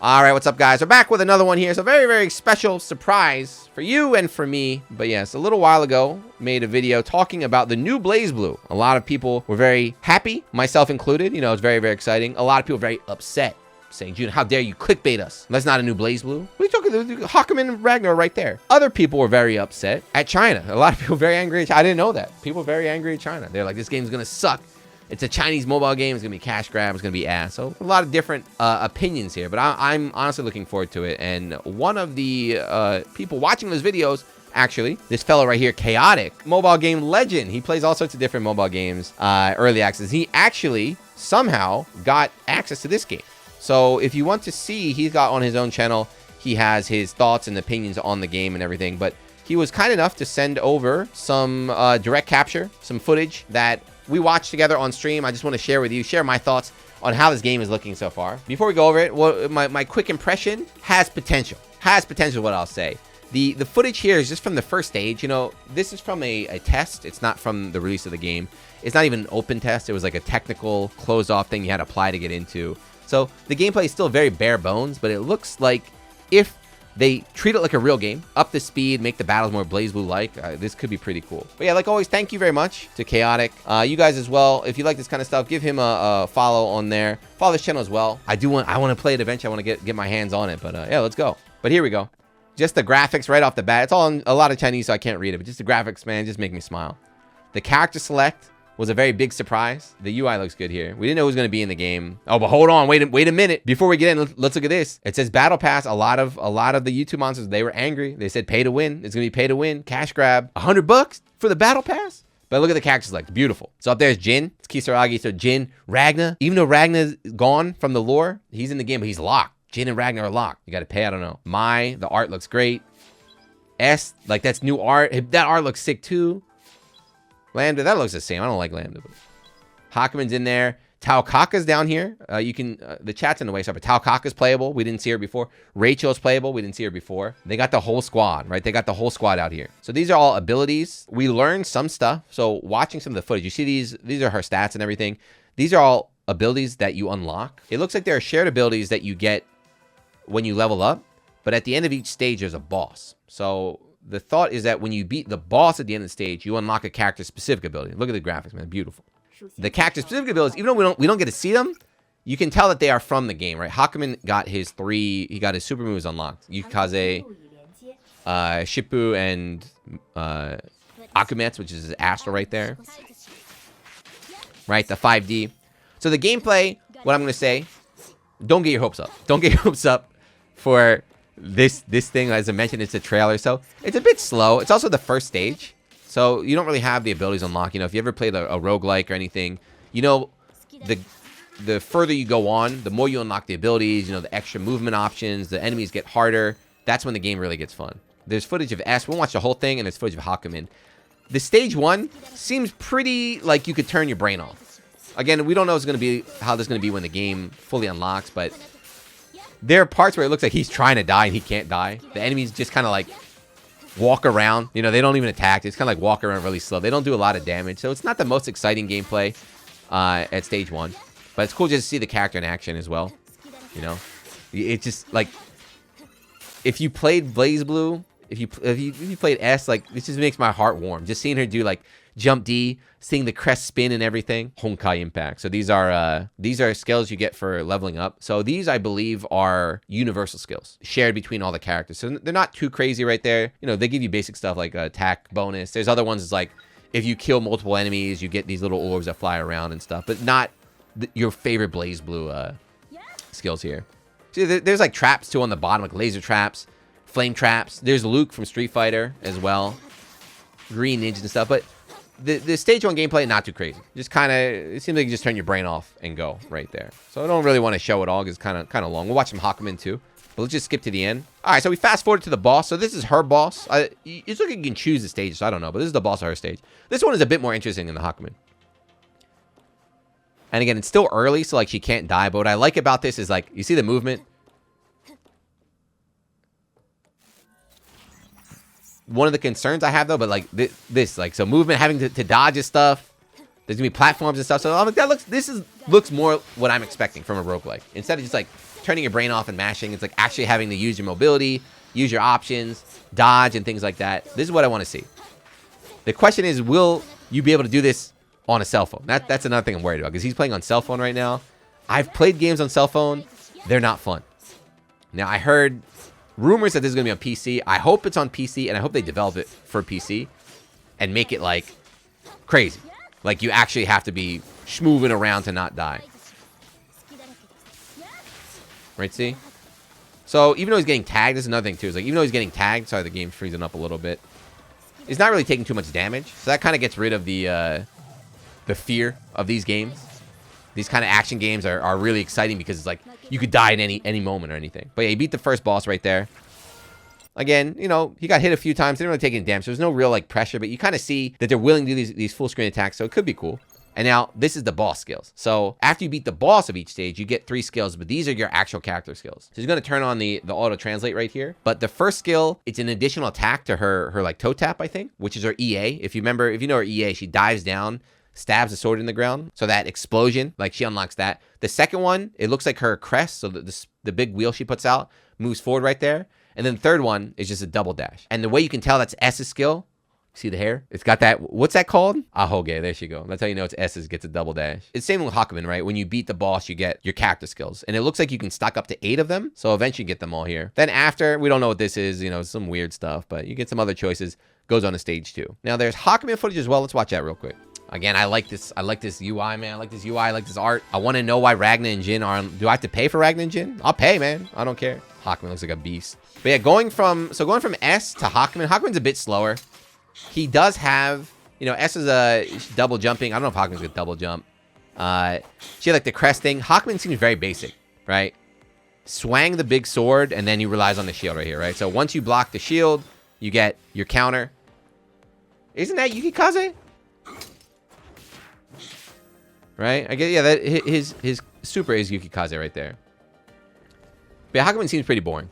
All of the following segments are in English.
All right, what's up, guys? We're back with another one here. It's a very, very special surprise for you and for me. But yes, a little while ago, made a video talking about the new Blazblue. A lot of people were very happy, myself included. You know, it's very, very exciting. A lot of people very upset, saying, Jiyuna, how dare you clickbait us? That's not a new Blazblue. What are you talking about? Hakumen and Ragnar right there. Other people were very upset at China. A lot of people very angry at China. I didn't know that. People very angry at China. They're like, this game's going to suck. It's a Chinese mobile game. It's going to be cash grab. It's going to be ass. So a lot of different opinions here. But I'm honestly looking forward to it. And one of the people watching those videos, actually, this fellow right here, Chaotic, mobile game legend. He plays all sorts of different mobile games, early access. He actually somehow got access to this game. So if you want to see, he's got on his own channel, he has his thoughts and opinions on the game and everything. But he was kind enough to send over some direct capture, some footage that we watched together on stream. I just want to share with you, share my thoughts on how this game is looking so far. Before we go over it, well, my quick impression has potential. Has potential, what I'll say. The footage here is just from the first stage. You know, this is from a test. It's not from the release of the game. It's not even an open test. It was like a technical closed off thing you had to apply to get into. So the gameplay is still very bare bones, but it looks like if they treat it like a real game, up the speed, make the battles more Blazblue-like, this could be pretty cool. But yeah, like always, thank you very much to Chaotic. You guys as well, if you like this kind of stuff, give him a follow on there. Follow this channel as well. I want to play it eventually. I want to get my hands on it. But yeah, let's go. But here we go. Just the graphics right off the bat. It's all in a lot of Chinese, so I can't read it. But just the graphics, man, just make me smile. The character select was a very big surprise. The UI looks good here. We didn't know who was going to be in the game. Oh, but hold on. Wait a minute. Before we get in, let's look at this. It says Battle Pass. A lot of the YouTube monsters, they were angry. They said pay to win. It's going to be pay to win. Cash grab. $100 for the Battle Pass? But look at the character select. Beautiful. So up there's Jin. It's Kisaragi. So Jin, Ragnar. Even though Ragnar's gone from the lore, he's in the game, but he's locked. Jin and Ragnar are locked. You got to pay. I don't know. The art looks great. S, like that's new art. That art looks sick too. Lambda, that looks the same. I don't like Lambda. Hakumen's in there. Taokaka's down here. You can, the chat's in the way, so but Taokaka's playable. We didn't see her before. Rachel's playable. We didn't see her before. They got the whole squad, right? They got the whole squad out here. So these are all abilities. We learned some stuff. So watching some of the footage, you see these are her stats and everything. These are all abilities that you unlock. It looks like there are shared abilities that you get when you level up, but at the end of each stage, there's a boss. So the thought is that when you beat the boss at the end of the stage, you unlock a character-specific ability. Look at the graphics, man. Beautiful. The character-specific abilities, even though we don't get to see them, you can tell that they are from the game, right? Hakumen got his super moves unlocked. Yukaze, Shippu, and Akumetsu, which is his Astral right there. Right, the 5D. So the gameplay, what I'm going to say, don't get your hopes up. Don't get your hopes up for this thing. As I mentioned, it's a trailer, so it's a bit slow. It's also the first stage, so you don't really have the abilities unlocked. You know, if you ever played a roguelike or anything, you know, the further you go on, the more you unlock the abilities, you know, the extra movement options, the enemies get harder. That's when the game really gets fun. There's footage of S. We'll watch the whole thing, and there's footage of Hakumen. The stage 1 seems pretty like you could turn your brain off. Again, we don't know how this is going to be when the game fully unlocks, but there are parts where it looks like he's trying to die and he can't die. The enemies just kind of like walk around. You know, they don't even attack. It's kind of like walk around really slow. They don't do a lot of damage. So it's not the most exciting gameplay at stage 1. But it's cool just to see the character in action as well. You know, it's just like if you played Blazblue, if you played S, like this just makes my heart warm. Just seeing her do like jump D, seeing the crest spin and everything. Honkai impact. So these are skills you get for leveling up. So these, I believe, are universal skills shared between all the characters. So they're not too crazy right there. You know, they give you basic stuff like attack bonus. There's other ones that's like if you kill multiple enemies, you get these little orbs that fly around and stuff, but not your favorite Blazblue skills here. See, there's like traps too on the bottom, like laser traps, flame traps. There's Luke from Street Fighter as well, green ninjas and stuff, but the stage 1 gameplay, not too crazy. Just kind of, it seems like you just turn your brain off and go right there. So I don't really want to show it all because it's kind of long. We'll watch some Hakumen too, but let's just skip to the end. All right, so we fast forward to the boss. So this is her boss. It's like you can choose the stage, so I don't know, but this is the boss of her stage. This one is a bit more interesting than the Hakumen. And again, it's still early, so like she can't die. But what I like about this is like, you see the movement? One of the concerns I have though, but like this, like, so movement, having to dodge and stuff. There's gonna be platforms and stuff. So I'm like, this looks more what I'm expecting from a roguelike. Instead of just like turning your brain off and mashing. It's like actually having to use your mobility, use your options, dodge, and things like that. This is what I want to see. The question is, will you be able to do this on a cell phone? That's another thing I'm worried about, because he's playing on cell phone right now. I've played games on cell phone. They're not fun. Now, I heard rumors that this is going to be on PC. I hope it's on PC, and I hope they develop it for PC and make it, like, crazy. Like, you actually have to be schmoving around to not die. Right, see? So, even though he's getting tagged, this is another thing, too. Is like, even though he's getting tagged, sorry, the game's freezing up a little bit. He's not really taking too much damage. So, that kind of gets rid of the fear of these games. These kind of action games are really exciting because it's like, you could die at any moment or anything. But yeah, he beat the first boss right there. Again, you know, he got hit a few times. Didn't really take any damage. So there's no real, like, pressure. But you kind of see that they're willing to do these full screen attacks. So it could be cool. And now, this is the boss skills. So after you beat the boss of each stage, you get 3 skills. But these are your actual character skills. So he's going to turn on the auto-translate right here. But the first skill, it's an additional attack to her like, toe tap, I think. Which is her EA. If you remember, if you know her EA, she dives down, stabs a sword in the ground. So that explosion, like, she unlocks that. The second one, it looks like her crest. So the big wheel she puts out moves forward right there. And then the third one is just a double dash. And the way you can tell that's S's skill, see the hair? It's got that, what's that called? Ahoge, there she go. That's how you know it's S's, gets a double dash. It's the same with Hakumen, right? When you beat the boss, you get your character skills. And it looks like you can stock up to 8 of them. So eventually you get them all here. Then after, we don't know what this is, you know, some weird stuff, but you get some other choices. Goes on to stage 2. Now there's Hakumen footage as well. Let's watch that real quick. Again, I like this UI, man. I like this UI, I like this art. I want to know why Ragnar and Jin are on. Do I have to pay for Ragnar and Jin? I'll pay, man. I don't care. Hakumen looks like a beast. But yeah, going from S to Hakumen. Hakumen's a bit slower. He does have, you know, S is a double jumping. I don't know if Hakumen's gonna double jump. She had like the crest thing. Hakumen seems very basic, right? Swang the big sword, and then he relies on the shield right here, right? So once you block the shield, you get your counter. Isn't that Yukikaze? Right? I get, yeah, that his super is Yukikaze right there. But yeah, Hakumen seems pretty boring.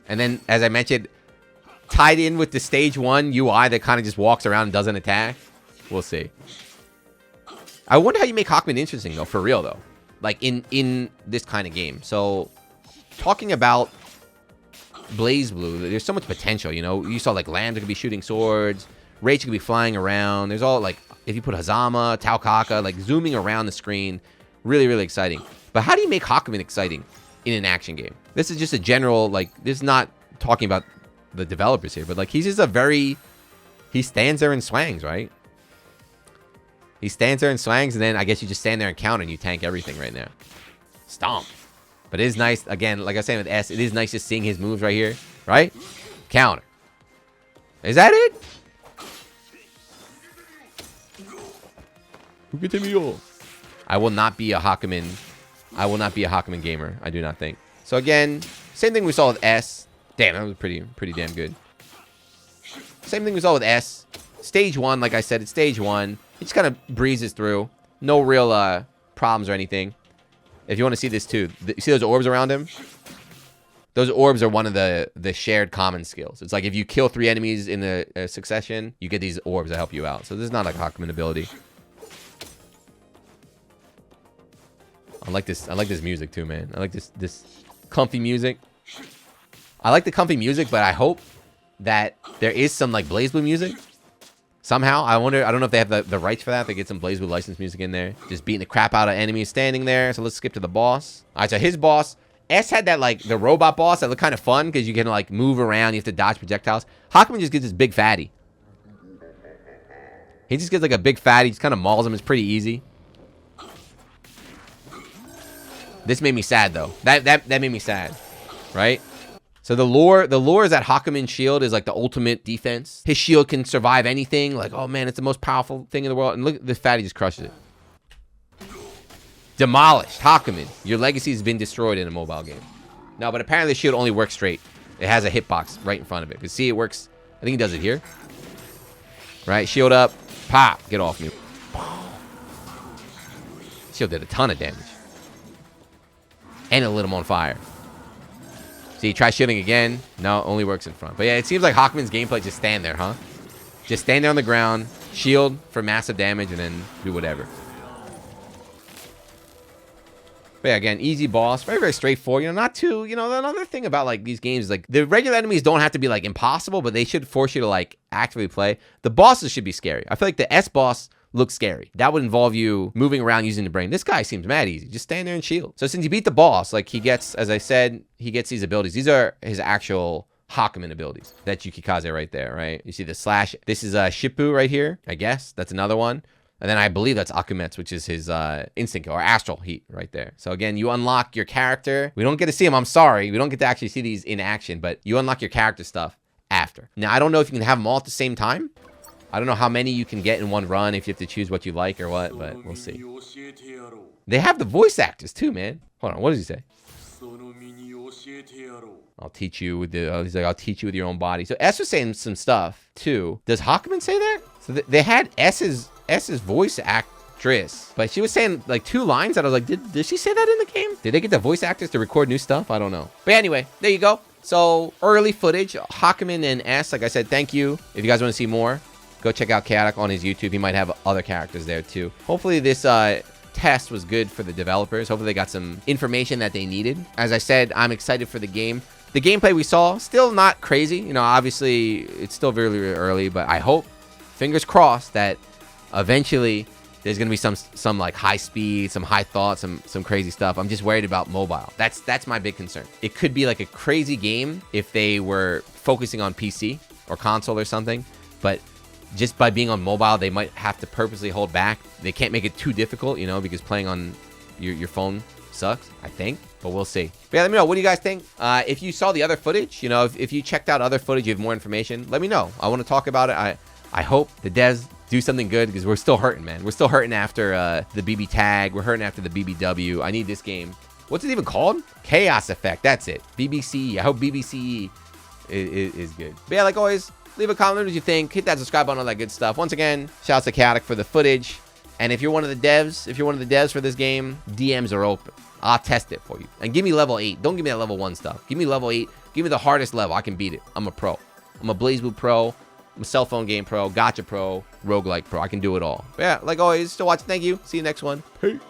And then, as I mentioned, tied in with the stage 1 UI that kind of just walks around and doesn't attack. We'll see. I wonder how you make Hakumen interesting, though, for real, though. Like, in this kind of game. So, talking about Blazblue, there's so much potential, you know? You saw, like, Lambda could be shooting swords. Rage could be flying around. There's all, like, if you put Hazama, Taukaka, like, zooming around the screen. Really, really exciting. But how do you make Hakumen exciting in an action game? This is just a general, like, this is not talking about the developers here, but, like, he's just a very, he stands there and swangs, right? He stands there and swangs, and then I guess you just stand there and counter and you tank everything right now. Stomp. But it is nice, again, like I was saying with S, it is nice just seeing his moves right here, right? Counter. Is that it? I will not be a Hakumen. I will not be a Hakumen gamer. I do not think. So again, same thing we saw with S. Damn, that was pretty damn good. Same thing we saw with S. Stage 1, like I said, it's stage 1. It just kind of breezes through. No real problems or anything. If you want to see this too, you see those orbs around him? Those orbs are one of the shared common skills. It's like if you kill 3 enemies in a succession, you get these orbs that help you out. So this is not like a Hakumen ability. I like this music too, man. I like this comfy music. I like the comfy music, but I hope that there is some like Blazblue music. Somehow, I don't know if they have the rights for that. They get some Blazblue licensed music in there. Just beating the crap out of enemies standing there. So let's skip to the boss. All right, so his boss. S had that like the robot boss that looked kind of fun because you can like move around. You have to dodge projectiles. Hakumen just gets this big fatty. He just gets like a big fatty. Just kind of mauls him. It's pretty easy. This made me sad though. That made me sad, right? So the lore is that Hakumen's shield is like the ultimate defense. His shield can survive anything. Like, oh man, it's the most powerful thing in the world. And look, this fatty just crushes it. Demolished. Hakumen, your legacy has been destroyed in a mobile game. No, but apparently the shield only works straight. It has a hitbox right in front of it. But see, it works. I think he does it here. Right, shield up. Pop. Get off me. Shield did a ton of damage. And it lit him on fire. See, try shielding again. No, only works in front. But yeah, it seems like Hakumen's gameplay just stand there, huh? Just stand there on the ground, shield for massive damage, and then do whatever. But yeah, again, easy boss, very, very straightforward. You know, not too, you know, another thing about like these games is like the regular enemies don't have to be like impossible, but they should force you to like actively play. The bosses should be scary. I feel like the S boss looks scary. That would involve you moving around using the brain. This guy seems mad easy. Just stand there and shield. So since you beat the boss, like he gets, as I said, he gets these abilities. These are his actual Hakumen abilities. That's Yukikaze right there, right? You see the slash. This is Shippu right here, I guess. That's another one. And then I believe that's Akumetsu, which is his instinct or astral heat right there. So again, you unlock your character. We don't get to see him. I'm sorry. We don't get to actually see these in action, but you unlock your character stuff after. Now, I don't know if you can have them all at the same time. I don't know how many you can get in one run if you have to choose what you like or what, but we'll see. They have the voice actors too, man. Hold on, what does he say? I'll teach you with the, he's like, I'll teach you with your own body. So S was saying some stuff too. Does Hakumen say that? So they had S's voice actress, but she was saying like 2 lines that I was like, did she say that in the game? Did they get the voice actors to record new stuff? I don't know. But anyway, there you go. So early footage, Hakumen and S, like I said, thank you. If you guys want to see more, go check out Chaotic on his YouTube. He might have other characters there too. Hopefully this test was good for the developers. Hopefully they got some information that they needed. As I said, I'm excited for the game. The gameplay we saw, still not crazy. You know, obviously it's still very early, but I hope, fingers crossed, that eventually there's gonna be some like high speed, some high thought, some crazy stuff. I'm just worried about mobile. That's my big concern. It could be like a crazy game if they were focusing on PC or console or something, but just by being on mobile, they might have to purposely hold back. They can't make it too difficult, you know, because playing on your phone sucks, I think, but we'll see. But yeah, let me know. What do you guys think? If you saw the other footage, you know, if you checked out other footage, you have more information, let me know. I want to talk about it. I hope the devs do something good because we're still hurting, man. We're still hurting after the BB tag. We're hurting after the BBW. I need this game. What's it even called? Chaos Effect. That's it. BBC. I hope BBC is good. But yeah, like always, leave a comment what you think. Hit that subscribe button, all that good stuff. Once again, shout out to Chaotic for the footage. And if you're one of the devs, for this game, DMs are open. I'll test it for you. And give me level 8. Don't give me that level 1 stuff. Give me level 8. Give me the hardest level. I can beat it. I'm a pro. I'm a Blazblue pro. I'm a cell phone game pro. Gotcha pro. Roguelike pro. I can do it all. But yeah, like always, still watching. Thank you. See you next one. Peace.